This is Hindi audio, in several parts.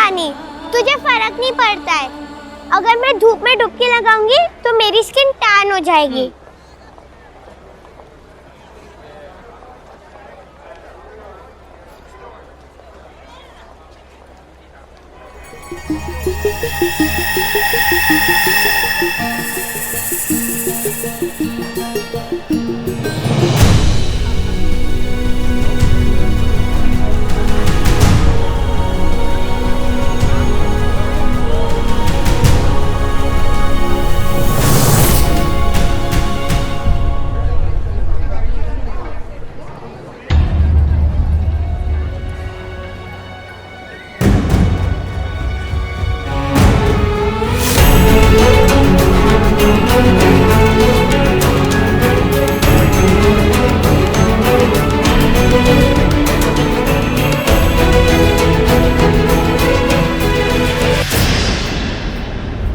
लगानी, तुझे फर्क नहीं पड़ता है। अगर मैं धूप में डुबकी लगाऊंगी तो मेरी स्किन टैन हो जाएगी।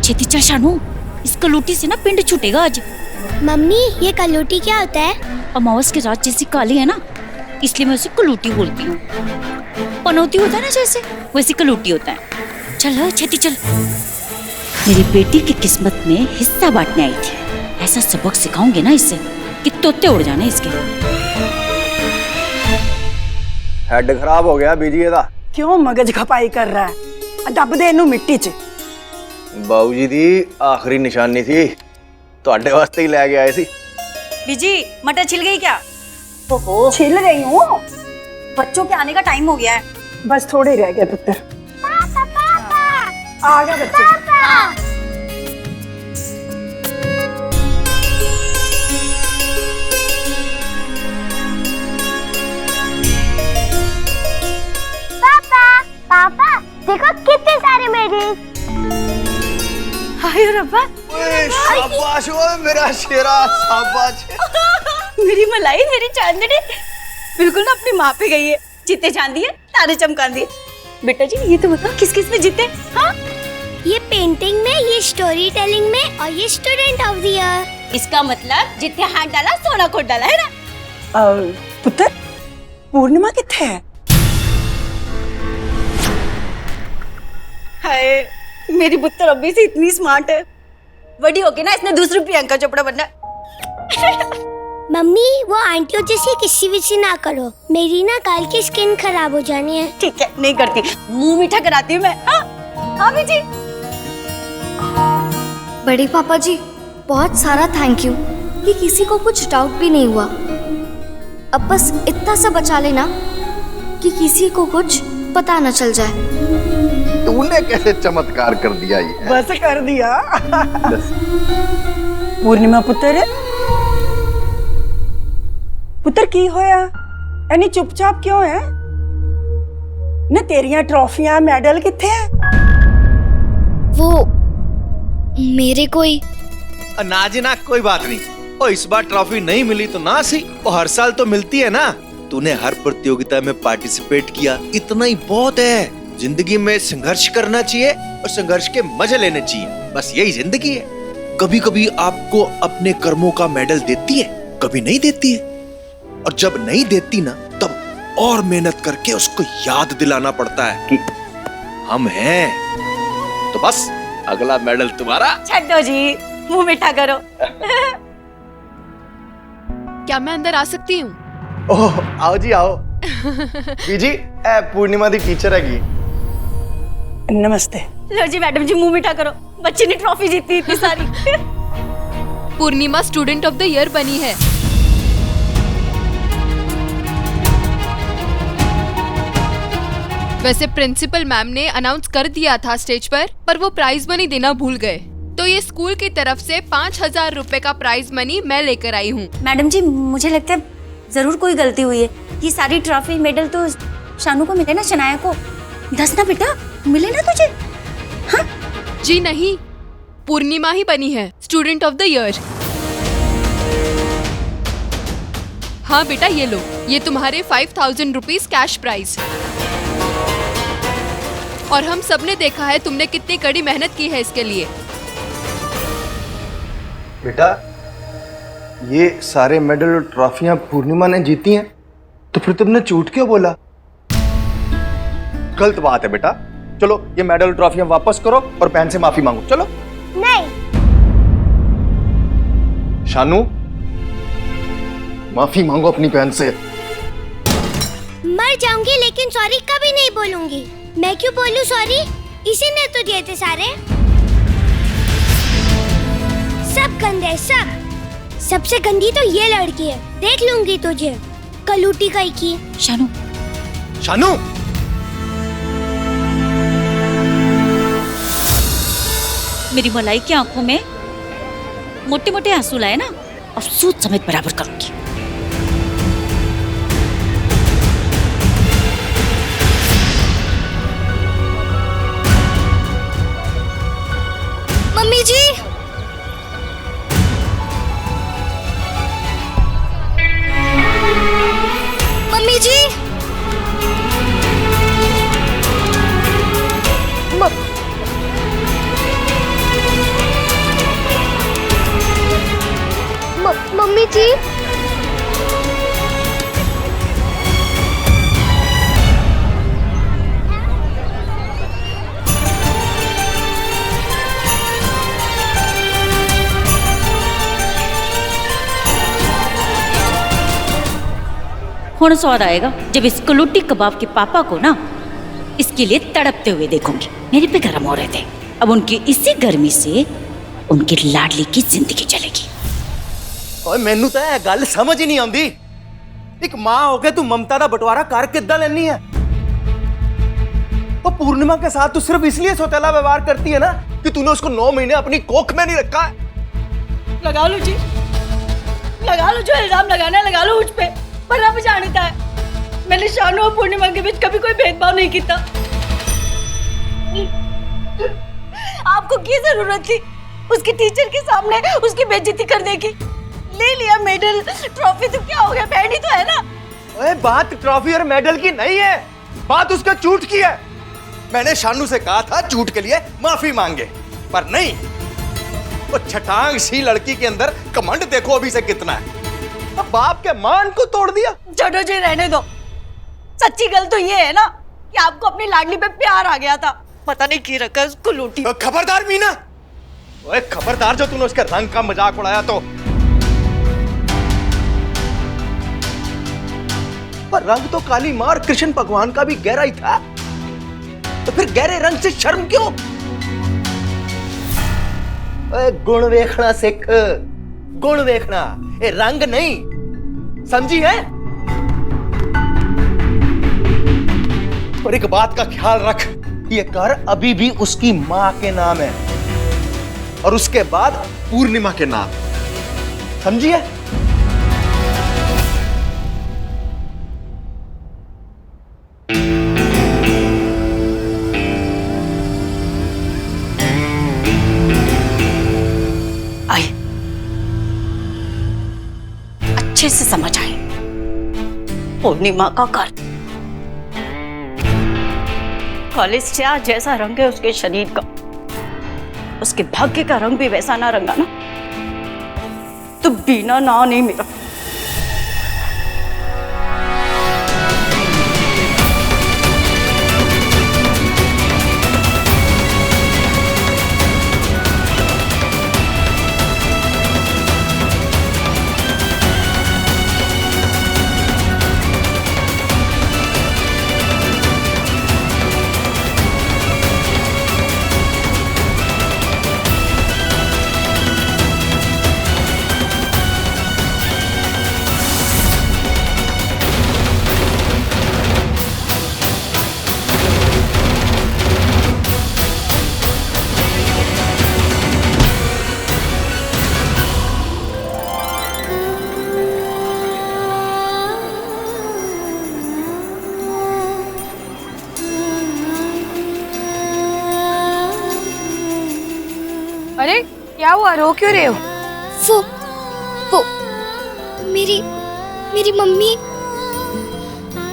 छेती शानू, इस कलूटी से ना पिंड छूटेगा आज। मम्मी, ये कलूटी क्या होता है? अमावस के रात जैसी काली है ना, इसलिए मैं उसे कलूटी बोलती हूँ। पनौती होता है ना जैसे, वैसी कलूटी होता है। चल छेती चल। मेरी बेटी की किस्मत में हिस्सा बांटने आई थी। ऐसा सबक सिखाऊंगे ना इससे कि तोते उड़ जाने इसके। हेड खराब हो गया बीजी दा। क्यों मगज खपाई कर रहा है? दब दे इनू मिट्टी च। बाबूजी दी आखिरी निशानी थी, ਤੁਹਾਡੇ वास्ते ही लेके आए सी। बीजी, मटर छिल गई क्या? ओहो, छिल रही हूँ। बच्चों के आने का टाइम हो गया है। बस थोड़े रह गए पुत्र। पापा पापा आ गया बच्चे। पापा। पापा पापा देखो कितने सारे मेडल। हाय रब्बा, शाबाश ओए मेरा शेरा, शाबाश। मेरी मलाई, मेरी चांदनी बिल्कुल ना अपनी माँ पे गई है। जीते चांदी है, तारे चमकांदी है। बेटा जी ये तो बताओ किस किस में जीते? हाँ, ये पेंटिंग में, ये स्टोरी टेलिंग में और ये स्टूडेंट ऑफ द ईयर। इसका मतलब जितने हाथ डाला सोना खोट डाला है ना। पुत्र, पूर्णिमा किथे है? हाय, मेरी पुत्र अभी से इतनी स्मार्ट है। बड़ी होके ना इसने दूसरी प्रियंका चोपड़ा बनना। मम्मी, वो आंटियों जैसी किसी विसी ना करो, मेरी ना काल की स्किन खराब हो जानी है। ठीक है, नहीं करती, मुंह मीठा कराती हूँ मैं। हाँ हाँ बीजी। बड़े पापा जी, बहुत सारा थैंक यू कि किसी को कुछ डाउट भी नहीं हुआ। अब बस इतना सा बचा लेना कि किसी को कुछ पता न चल जाए। तूने कैसे चमत्कार कर दिया ये? बस कर दिया। पूर्णिमा पुत्र, पुत्र की होया? यानी चुपचाप क्यों है? न तेरियां ट्रॉफियां मेडल किथे है? वो मेरे कोई ना कोई बात नहीं। ओ इस बार ट्रॉफी नहीं मिली तो ना सही, वो हर साल तो मिलती है ना। तूने हर प्रतियोगिता में पार्टिसिपेट किया, इतना ही बहुत है। जिंदगी में संघर्ष करना चाहिए और संघर्ष के मजे लेने चाहिए, बस यही जिंदगी है। कभी कभी आपको अपने कर्मों का मेडल देती है, कभी नहीं देती है। और जब नहीं देती ना, तब और मेहनत करके उसको याद दिलाना पड़ता है कि हम हैं। तो बस अगला मेडल तुम्हारा। छड्डो जी, मुंह मीठा करो। क्या मैं अंदर आ सकती हूँ? ओह आओ जी आओ। बीजी, पूर्णिमा दी टीचर हैगी। नमस्ते। लो जी मैडम जी, मुंह मीठा करो। बच्चे ने ट्रॉफी जीती इतनी सारी। पूर्णिमा स्टूडेंट ऑफ द ईयर बनी है। वैसे प्रिंसिपल मैम ने अनाउंस कर दिया था स्टेज पर वो प्राइज मनी देना भूल गए। तो ये स्कूल की तरफ से 5,000 रुपए का प्राइज मनी मैं लेकर आई हूँ। मैडम जी, मुझे लगता है जरूर कोई गलती हुई है। ये सारी ट्रॉफी मेडल तो शानू को मिले ना, शनाया को। दस ना बेटा, मिले ना तुझे? हाँ? जी नहीं, पूर्णिमा ही बनी है स्टूडेंट ऑफ द ईयर। हाँ बेटा, ये लो, ये तुम्हारे 5,000 रुपीज कैश प्राइज। और हम सब ने देखा है तुमने कितनी कड़ी मेहनत की है इसके लिए। बेटा, ये सारे मेडल और ट्रॉफियां पूर्णिमा ने जीती हैं, तो फिर तुमने झूठ क्यों बोला? गलत बात है बेटा, चलो ये मेडल ट्रॉफियां वापस करो और बहन से माफी मांगो। चलो। नहीं, शानू, माफी मांगो अपनी बहन से। मर जाऊंगी लेकिन सॉरी कभी नहीं बोलूंगी। मैं क्यों बोलूं सॉरी? इसी ने तो दिए थे सारे। सब गंदे, सब। सबसे गंदी तो ये लड़की है। देख लूंगी तुझे, कलूटी कहीं की। शानू, शानू, मेरी मलाई की आंखों में मोटे मोटे आंसू लाए ना, अब सूद समेत बराबर करूंगी। मम्मी जी, मम्मी जी, मम्मी जी, हुण स्वाद आएगा जब इस कलूटी कबाब के पापा को ना इसके लिए तड़पते हुए देखूंगी। मेरे पे गर्म हो रहे थे, अब उनकी इसी गर्मी से उनकी लाडली की जिंदगी चलेगी। ओए मैनू तो यह गल समझ ही नहीं आती, एक मां होके तू ममता का बंटवारा कर किद्दां लेनी है? और पूर्णिमा के साथ तू सिर्फ इसलिए सौतेला व्यवहार करती है ना कि तूने उसको 9 महीने अपनी कोख में नहीं रखा है। लगा लो जी, लगा लो, जो इल्जाम लगाना है लगा लो मुझ पे, पर अब जानता है मैंने शानू और पूर्णिमा के बीच कभी कोई भेदभाव नहीं किया। आपको की जरूरत थी उसकी टीचर के सामने उसकी बेइज्जती करने की? ले लिया मेडल ट्रॉफी तो क्या हो गया, बहन ही तो है ना। ओए बात ट्रॉफी और मेडल की नहीं है, बात उसका झूठ की है। मैंने शानू से कहा था झूठ के लिए माफी मांगे, पर नहीं। वो छटांग सी लड़की के अंदर कमांड देखो अभी से कितना है। अब बाप के मान को तोड़ दिया। छोड़ो जी, रहने दो। सच्ची गल तो ये है ना कि आपको अपनी लाडली पे प्यार आ गया था, पता नहीं की रखा उसको लूटी। खबरदार मीना, ओए खबरदार जो तूने उसके रंग का मजाक उड़ाया तो। पर रंग तो काली मां और कृष्ण भगवान का भी गहरा ही था, तो फिर गहरे रंग से शर्म क्यों? ओए गुण देखना सीख, गुण देखना, ये रंग नहीं, समझी है? और एक बात का ख्याल रख, ये घर अभी भी उसकी मां के नाम है और उसके बाद पूर्णिमा के नाम, समझी है? आए, अच्छे से समझ आए, पूर्णिमा का घर खालिस स्याह जैसा रंग है उसके शरीर का, उसके भाग्य का रंग भी वैसा ना रंगा ना तो बीना ना नहीं मेरा। अरे क्या हुआ, रो क्यों रहे हो? वो मेरी मम्मी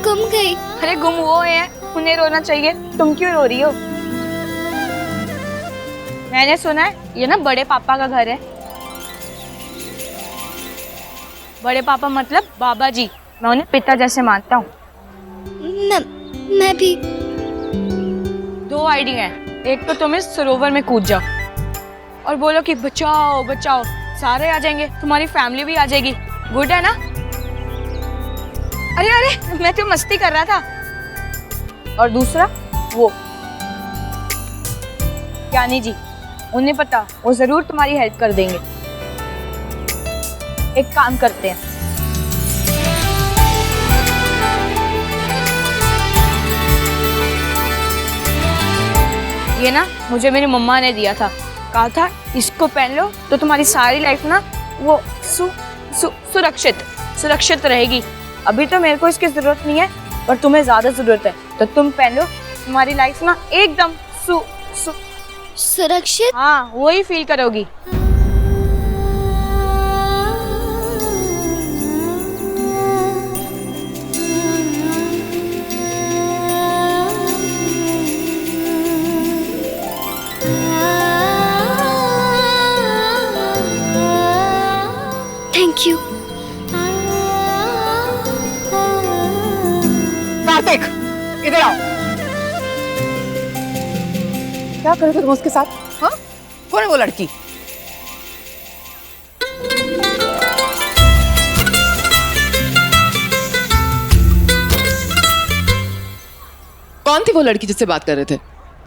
गुम गई। अरे गुम वो है, उन्हें रोना चाहिए, तुम क्यों रो रही हो? मैंने सुना है ये ना बड़े पापा का घर है। बड़े पापा मतलब बाबा जी, मैं उन्हें पिता जैसे मानता हूँ। मैं भी। 2 आइडिया है। एक तो तुम इस सरोवर में कूद जाओ और बोलो कि बचाओ बचाओ, सारे आ जाएंगे, तुम्हारी फैमिली भी आ जाएगी। गुड है ना? अरे अरे मैं तो मस्ती कर रहा था। और दूसरा वो ज्ञानी जी, उन्हें पता, वो जरूर तुम्हारी हेल्प कर देंगे। एक काम करते हैं, ये ना मुझे मेरी मम्मा ने दिया था, कहा था इसको पहन लो तो तुम्हारी सारी लाइफ ना वो सुरक्षित रहेगी। अभी तो मेरे को इसकी जरूरत नहीं है, पर तुम्हें ज्यादा जरूरत है, तो तुम पहन लो, तुम्हारी लाइफ ना एकदम सुरक्षित। हाँ, वही फील करोगी। Thank you. कार्तिक, इधर आओ। क्या कर रहे थे तुम उसके साथ? हाँ, कौन है वो लड़की? कौन थी वो लड़की जिससे बात कर रहे थे?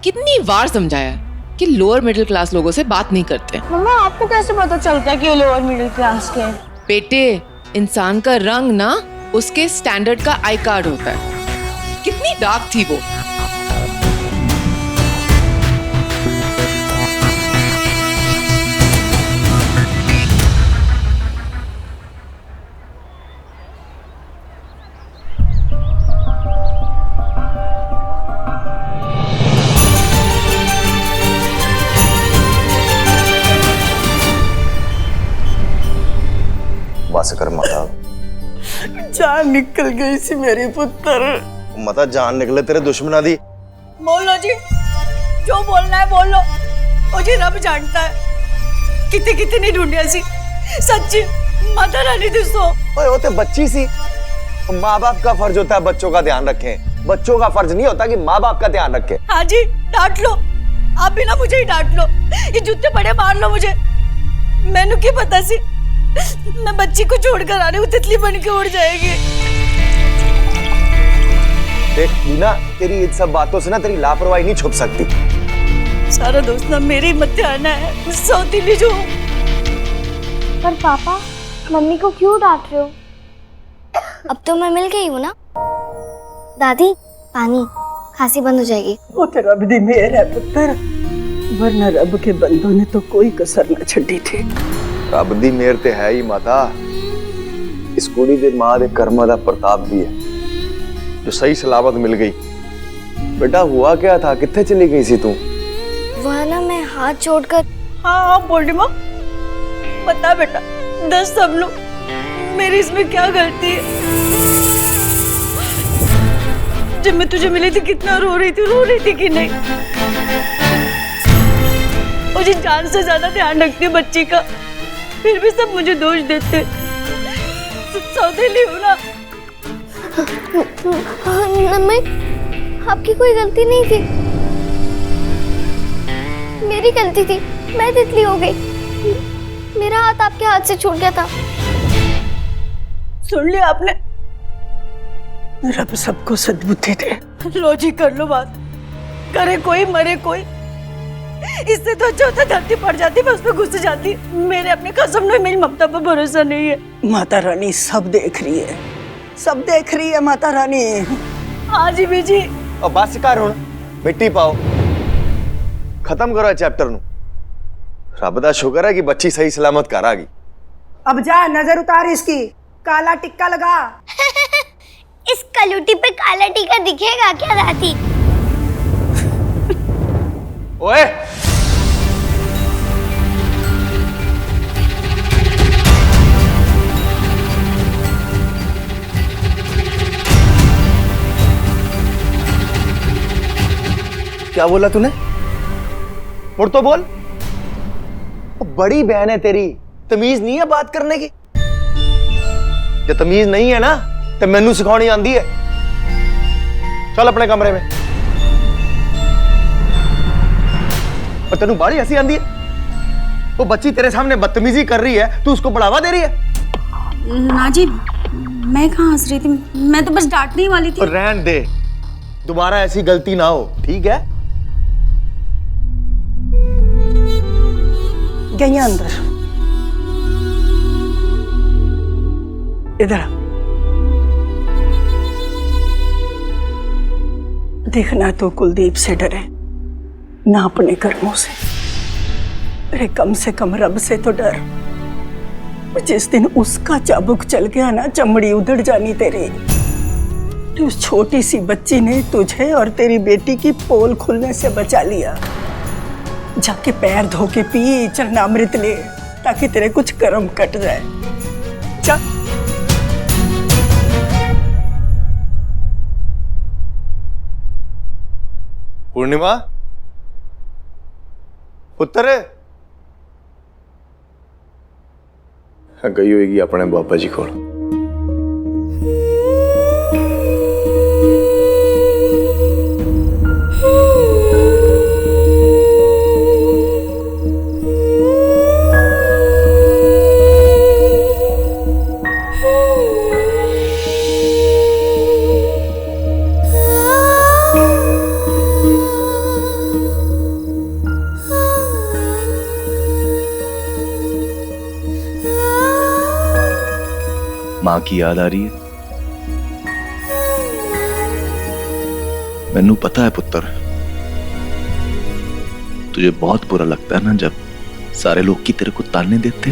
कितनी बार समझाया कि लोअर मिडिल क्लास लोगों से बात नहीं करते। मम्मा, आपको कैसे पता चलता है कि वो लोअर मिडिल क्लास के हैं? बेटे, इंसान का रंग ना उसके स्टैंडर्ड का आई कार्ड होता है। कितनी डार्क थी वो। बस कर माता, जान निकल गई सी मेरी पुत्र। माता जान निकले तेरे दुश्मना दी। बोलो जी, जो बोलना है बोलो। ओ जी, रब जानता है कितनी कितनी ढूंढिया सी। सच्ची माता रानी दसो। ओए वो तो बच्ची सी, माँ बाप का फर्ज होता है बच्चों का ध्यान रखें। बच्चों का फर्ज नहीं होता कि माँ बाप का ध्यान रखें। हाँ जी, डांट लो, आप भी ना मुझे ही डांट लो, ये जूते पड़े मार लो मुझे। मैनू क्या पता सी मैं बच्ची को छोड़कर आ रही हूँ, तितली बन के उड़ जाएगी। देख मीना, तेरी इन सब बातों से ना तेरी लापरवाही नहीं छुप सकती। सारा दोस्त ना मेरे मत आना है, सौतीली जो। पर पापा, मम्मी को क्यों डांट रहे हो? अब तो मैं मिल गई हूँ ना। दादी, पानी, खांसी बंद हो जाएगी। वो तो रब दी मेहर है पुत्र, वरना रब के बंदों ने तो कोई कसर न छड़ी थी। रब दी मेहर ते है ही माता। इस कुड़ी दे मां दे कर्मां दा प्रताप भी है जो सही सलामत मिल गई। बेटा हुआ क्या था, कित्थे चली गई सी तू? वह ना मैं हाथ जोड़कर। हाँ बोल रही माँ, बता बेटा, दस सब लोग, मेरी इसमें क्या गलती है? जब मैं तुझे मिली थी कितना रो रही थी कि नहीं? मुझे जान से ज्यादा ध्यान रखती है बच्ची का, फिर भी सब मुझे दोष देते। सौतेली हूँ ना। मम्मी, आपकी कोई गलती नहीं थी, मेरी गलती थी। मैं तितली हो गई, मेरा हाथ आपके हाथ से छूट गया था। सुन लिया आपने? रब सबको सद्बुद्धि दे। लो जी, कर लो बात, करे कोई मरे कोई। इससे तो अच्छा होता धरती पड़ जाती, मैं उस पर घुस जाती। मेरे अपने कसम ने मेरी ममता पर भरोसा नहीं है। माता रानी सब देख रही है, सब देख रही है माता रानी। हाँ जी बीजी। और बस कर हुण, मिट्टी पाओ, खत्म करो चैप्टर नु। रब दा शुक्र है कि बच्ची सही सलामत घर आ गई। अब जा नजर उतार इसकी, काला टिक्का लगा। इस कलूटी पे काला टीका दिखेगा क्या दादी? ओए क्या बोला तूने? मुड़ तो बोल। बड़ी बहन है तेरी, तमीज नहीं है बात करने की? जो तमीज नहीं है ना तो मैनू सिखानी आंदी है। चल अपने कमरे में। और तेनू बाड़ी हंसी आंदी है। वो बच्ची तेरे सामने बदतमीजी कर रही है, तू उसको बढ़ावा दे रही है। ना जी, मैं कहाँ हंस रही थी, मैं तो बस डांटने ही वाली थी। और रहन दे, दोबारा ऐसी गलती ना हो, ठीक है? गई अंदर, इधर देखना, तो कुलदीप से डरे ना अपने कर्मों से। अरे कम से कम रब से तो डर। जिस दिन उसका चाबुक चल गया ना, चमड़ी उधड़ जानी तेरी। तो उस छोटी सी बच्ची ने तुझे और तेरी बेटी की पोल खुलने से बचा लिया। जाके पैर धो के पी, चरणामृत ले, ताकि तेरे कुछ कर्म कट जाए। जा। पूर्णिमा, पुत्र गई होगी अपने बाबा जी को। मां की याद आ रही है? मैनू पता है पुत्र, तुझे बहुत बुरा लगता है ना जब सारे लोग की तेरे को ताने देते।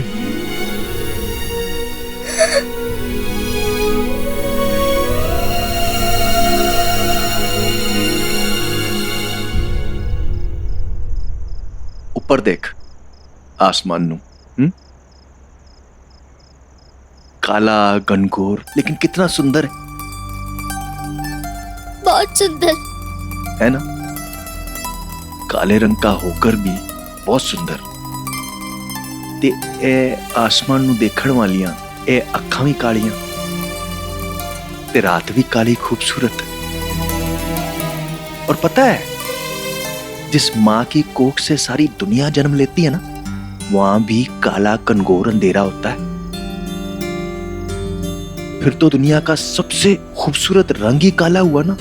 ऊपर देख आसमान नू, काला घनघोर, लेकिन कितना सुंदर है। बहुत सुंदर है ना? काले रंग का होकर भी बहुत सुंदर। ते ए आसमान नू देखण वालियां ए अखां भी कालियां, ते रात भी काली खूबसूरत। और पता है, जिस मां की कोख से सारी दुनिया जन्म लेती है ना, वहां भी काला घनघोर अंधेरा होता है। फिर तो दुनिया का सबसे खूबसूरत रंग ही काला हुआ ना।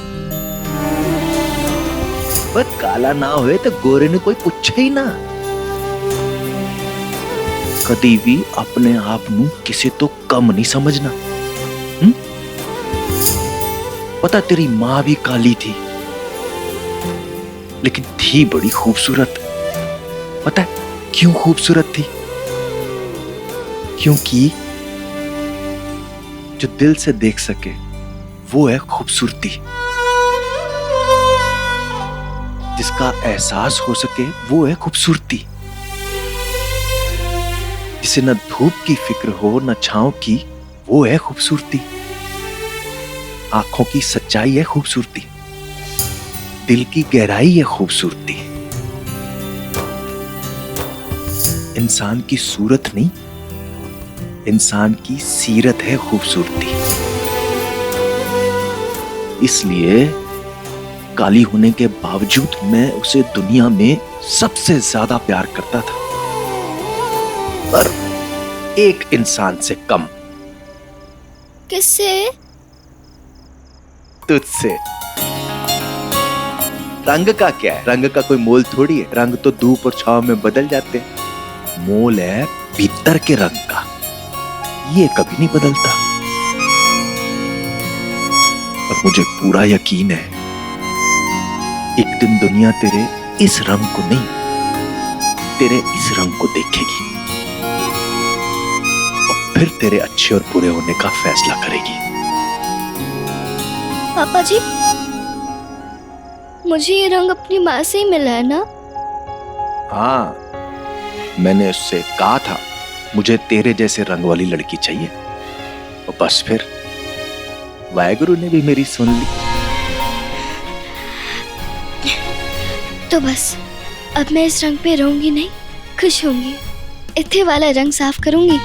पर काला ना होए तो गोरे ने कोई पूछे ही ना। कदी भी अपने आप नू किसी तो कम नहीं समझना। पता तेरी मां भी काली थी, लेकिन थी बड़ी खूबसूरत। पता है क्यों खूबसूरत थी? क्योंकि जो दिल से देख सके वो है खूबसूरती। जिसका एहसास हो सके वो है खूबसूरती। जिसे न धूप की फिक्र हो न छांव की, वो है खूबसूरती। आंखों की सच्चाई है खूबसूरती, दिल की गहराई है खूबसूरती। इंसान की सूरत नहीं, इंसान की सीरत है खूबसूरती। इसलिए काली होने के बावजूद मैं उसे दुनिया में सबसे ज्यादा प्यार करता था, पर एक इंसान से कम। किससे? तुझसे। रंग का क्या है? रंग का कोई मोल थोड़ी है। रंग तो धूप और छांव में बदल जाते हैं। मोल है भीतर के रंग का, ये कभी नहीं बदलता। और मुझे पूरा यकीन है एक दिन दुनिया तेरे इस रंग को नहीं, तेरे इस रंग को देखेगी और फिर तेरे अच्छे और बुरे होने का फैसला करेगी। पापा जी, मुझे ये रंग अपनी माँ से ही मिला है ना? हाँ, मैंने उससे कहा था मुझे तेरे जैसे रंग वाली लड़की चाहिए, और बस फिर वाहेगुरु ने भी मेरी सुन ली। तो बस अब मैं इस रंग पे रहूंगी नहीं, खुश होंगी। इथे वाला रंग साफ करूंगी।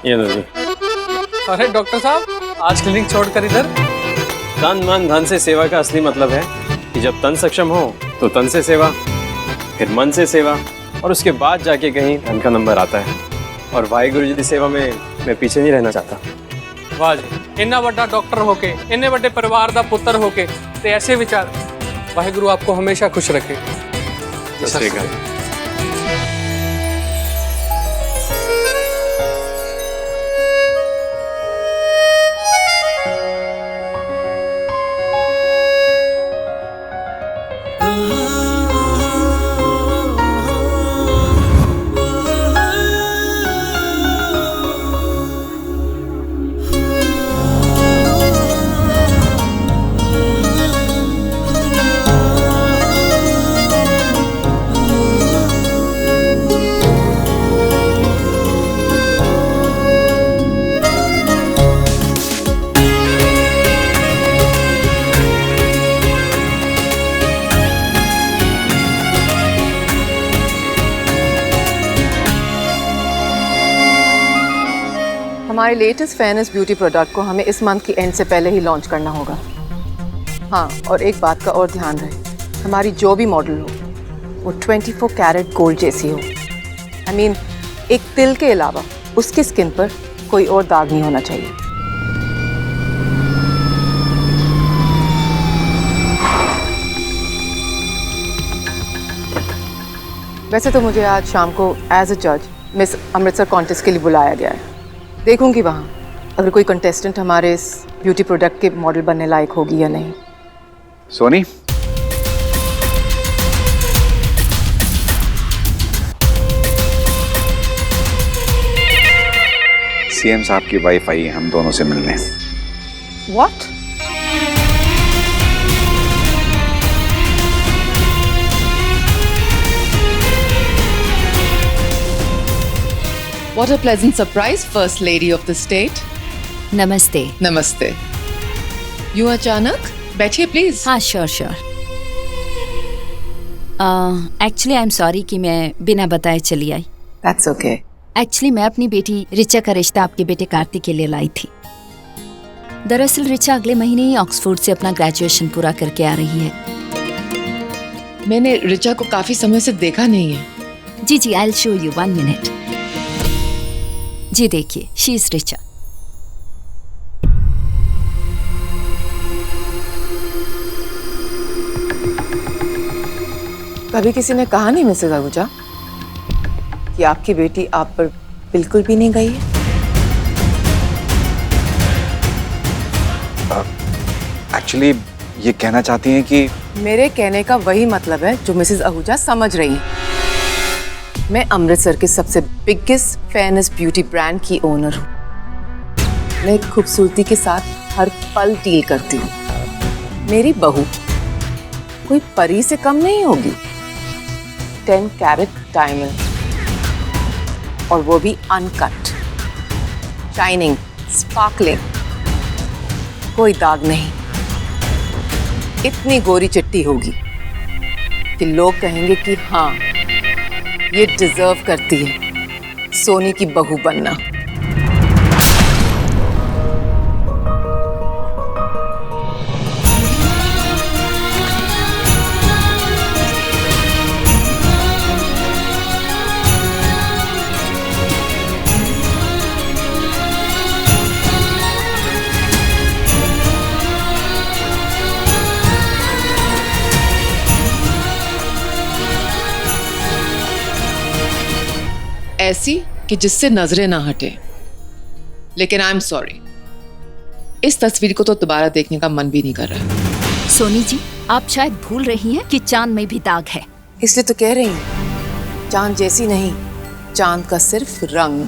ये लो जी। अरे डॉक्टर साहब, आज क्लिनिक छोड़कर इधर? तन मन धन से सेवा का असली मतलब है कि जब तन सक्षम हो तो तन से सेवा, फिर मन से सेवा, और उसके बाद जाके कहीं धन का नंबर आता है। और वाहिगुरु जी की सेवा में मैं पीछे नहीं रहना चाहता। वाह जी, इन्ना बड़ा डॉक्टर होके, इन्ने बड़े परिवार का पुत्र होके ते ऐसे विचार। वाहिगुरु आपको हमेशा खुश रखे। सत श्री अकाल। हमारे लेटेस्ट फेयरनेस ब्यूटी प्रोडक्ट को हमें इस मंथ की एंड से पहले ही लॉन्च करना होगा। हाँ, और एक बात का और ध्यान रहे, हमारी जो भी मॉडल हो वो 24 कैरेट गोल्ड जैसी हो। I mean, एक तिल के अलावा उसकी स्किन पर कोई और दाग नहीं होना चाहिए। वैसे तो मुझे आज शाम को एज अ जज मिस अमृतसर कॉन्टेस्ट के लिए बुलाया गया है। देखूंगी वहाँ अगर कोई कंटेस्टेंट हमारे इस ब्यूटी प्रोडक्ट के मॉडल बनने लायक होगी या नहीं। सोनी, सीएम साहब की वाइफ आई है हम दोनों से मिलने। What? What a pleasant surprise, First Lady of the State. नमस्ते। नमस्ते। यूँ अचानक? बैठिए प्लीज। हाँ, sure. Actually I am sorry कि मैं बिना बताए चली आई। That's okay. एक्चुअली मैं अपनी बेटी रिचा का रिश्ता आपके बेटे कार्तिक के लिए लाई थी। दरअसल रिचा अगले महीने ही ऑक्सफोर्ड से अपना ग्रेजुएशन पूरा करके आ रही है। मैंने रिचा को काफी समय से देखा नहीं है। जी, I will show you 1 minute. जी देखिए, शी इज रिचा। कभी किसी ने कहा नहीं मिसेस आहूजा कि आपकी बेटी आप पर बिल्कुल भी नहीं गई है? एक्चुअली ये कहना चाहती हैं कि मेरे कहने का वही मतलब है जो मिसेस आहूजा समझ रही हैं। मैं अमृतसर के सबसे बिगेस्ट फेयरनेस ब्यूटी ब्रांड की ओनर हूँ। मैं खूबसूरती के साथ हर पल डील करती हूँ। मेरी बहू कोई परी से कम नहीं होगी। 10 कैरेट डायमंड, और वो भी अनकट, शाइनिंग, स्पार्कलिंग, कोई दाग नहीं। इतनी गोरी चिट्टी होगी कि लोग कहेंगे कि हाँ, ये डिजर्व करती है सोनी की बहू बनना। ऐसी कि जिससे नजरें ना हटे। लेकिन आई एम सॉरी, इस तस्वीर को तो दोबारा देखने का मन भी नहीं कर रहा। सोनी जी, आप शायद भूल रही हैं कि चांद में भी दाग है। इसलिए तो कह रही हूँ, चांद जैसी नहीं, चांद का सिर्फ रंग।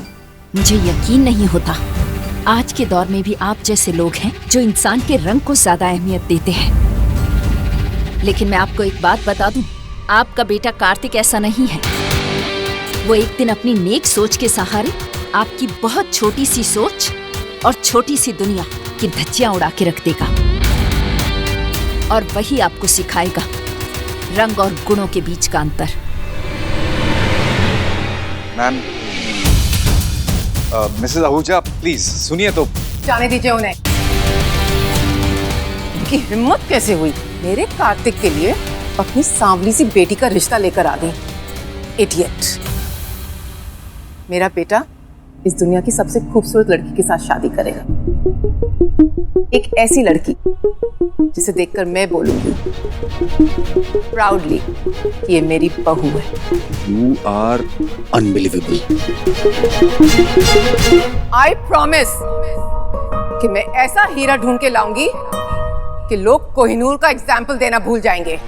मुझे यकीन नहीं होता आज के दौर में भी आप जैसे लोग हैं जो इंसान के रंग को ज्यादा अहमियत देते हैं। लेकिन मैं आपको एक बात बता दूं, आपका बेटा कार्तिक ऐसा नहीं है। वो एक दिन अपनी नेक सोच के सहारे आपकी बहुत छोटी सी सोच और छोटी सी दुनिया की धज्जियां उड़ा के रख देगा, और वही आपको सिखाएगा रंग और गुणों के बीच का अंतर। मैम, मिसेस आहूजा प्लीज सुनिए तो। जाने दीजिए उन्हें। कि हिम्मत कैसे हुई मेरे कार्तिक के लिए अपनी सांवली सी बेटी का रिश्ता लेकर आ गई। इडियट। मेरा बेटा इस दुनिया की सबसे खूबसूरत लड़की के साथ शादी करेगा, एक ऐसी लड़की जिसे देखकर मैं बोलूंगी प्राउडली कि ये मेरी बहू है। You are unbelievable. I promise कि मैं ऐसा हीरा ढूंढ के लाऊंगी कि लोग कोहिनूर का एग्जाम्पल देना भूल जाएंगे।